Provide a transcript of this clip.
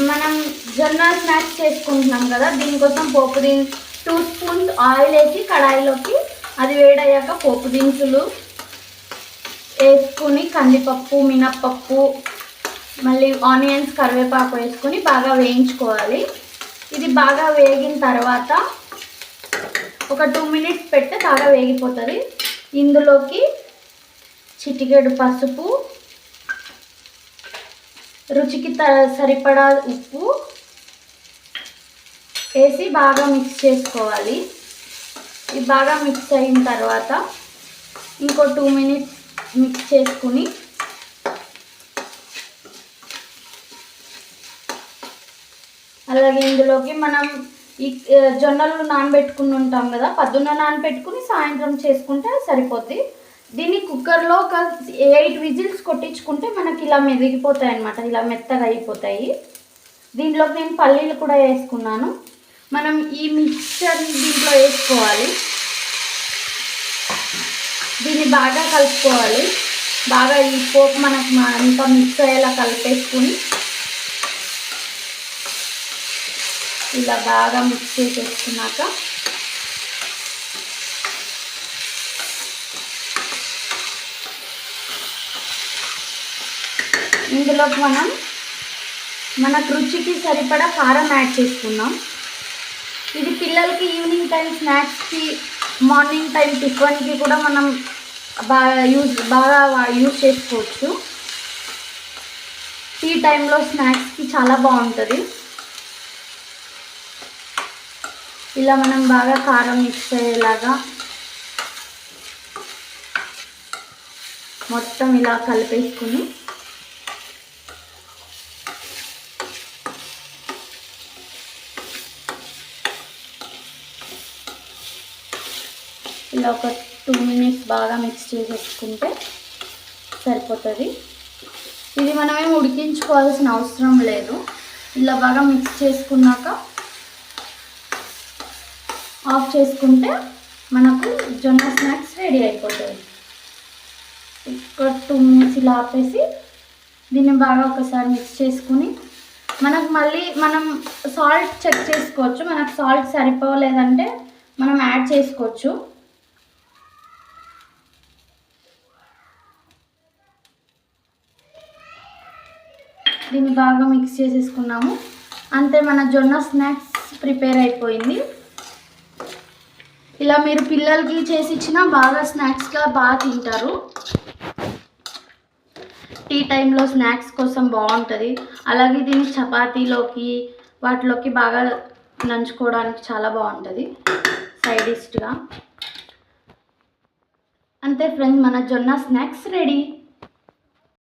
మనం జొన్న స్నాక్స్ చేసుకుంటున్నాం కదా, దీనికోసం పోపు 2 స్పూన్స్ ఆయిల్ వేసి కడాయిలోకి అది వేడయ్యాక పోపు దినుసులు వేసుకుని కందిపప్పు, మినప్పప్పు, మళ్ళీ ఆనియన్స్, కరివేపాకు వేసుకొని బాగా వేయించుకోవాలి. ఇది బాగా వేగిన తర్వాత ఒక 2 మినిట్స్ పెడితే బాగా వేగిపోతుంది. ఇందులోకి చిటికెడు పసుపు, రుచికి సరిపడా ఉప్పు వేసి బాగా మిక్స్ చేసుకోవాలి. ఇది బాగా మిక్స్ అయిన తర్వాత ఇంకో 2 మినిట్స్ మిక్స్ చేసుకుని అలాగే ఇందులోకి మనం ఈ జొన్నలు నానబెట్టుకుని ఉంటాం కదా, పొద్దున్న నానబెట్టుకుని సాయంత్రం చేసుకుంటే సరిపోద్ది. దీన్ని కుక్కర్లో ఒక 8 విజిల్స్ కొట్టించుకుంటే మనకి ఇలా మెదిగిపోతాయి అన్నమాట, ఇలా మెత్తగా అయిపోతాయి. దీంట్లోకి నేను పల్లీలు కూడా వేసుకున్నాను. మనం ఈ మిక్చర్ని దీంట్లో వేసుకోవాలి. దీన్ని బాగా కలుపుకోవాలి. బాగా ఈ పోపు మనకు అంతా మిక్స్ అయ్యేలా కలిపేసుకుని ఇలా బాగా మిక్స్ చేసేసుకున్నాక ఇందులోకి మనకు రుచికి సరిపడా కారం యాడ్ చేసుకున్నాం. ఇది పిల్లలకి ఈవినింగ్ టైం స్నాక్స్కి, మార్నింగ్ టైం టిఫిన్కి కూడా మనం బాగా యూజ్ చేసుకోవచ్చు. టీ టైంలో స్నాక్స్కి చాలా బాగుంటుంది. ఇలా మనం బాగా కారం మిక్స్ అయ్యేలాగా మొత్తం ఇలా కలిపేసుకుని ఇలా ఒక 2 మినిట్స్ బాగా మిక్స్ చేసేసుకుంటే సరిపోతుంది. ఇది మనమేం ఉడికించుకోవాల్సిన అవసరం లేదు. ఇలా బాగా మిక్స్ చేసుకున్నాక ఆఫ్ చేసుకుంటే మనకు జొన్న స్నాక్స్ రెడీ అయిపోతుంది. ఒక 2 మినిట్స్ ఇలా ఆపేసి దీన్ని బాగా ఒకసారి మిక్స్ చేసుకుని మళ్ళీ మనం సాల్ట్ చెక్ చేసుకోవచ్చు. మనకు సాల్ట్ సరిపోలేదంటే మనం యాడ్ చేసుకోవచ్చు. దీన్ని బాగా మిక్స్ చేసేసుకున్నాము. అంతే, మన జొన్న స్నాక్స్ ప్రిపేర్ అయిపోయింది. ఇలా మీరు పిల్లలకి చేసి ఇచ్చినా బాగా స్నాక్స్గా బాగా తింటారు. టీ టైంలో స్నాక్స్ కోసం బాగుంటుంది. అలాగే దీన్ని చపాతీలోకి వాటిలోకి బాగా నంచుకోవడానికి చాలా బాగుంటుంది సైడ్ డిష్గా. అంతే ఫ్రెండ్స్, మన జొన్న స్నాక్స్ రెడీ.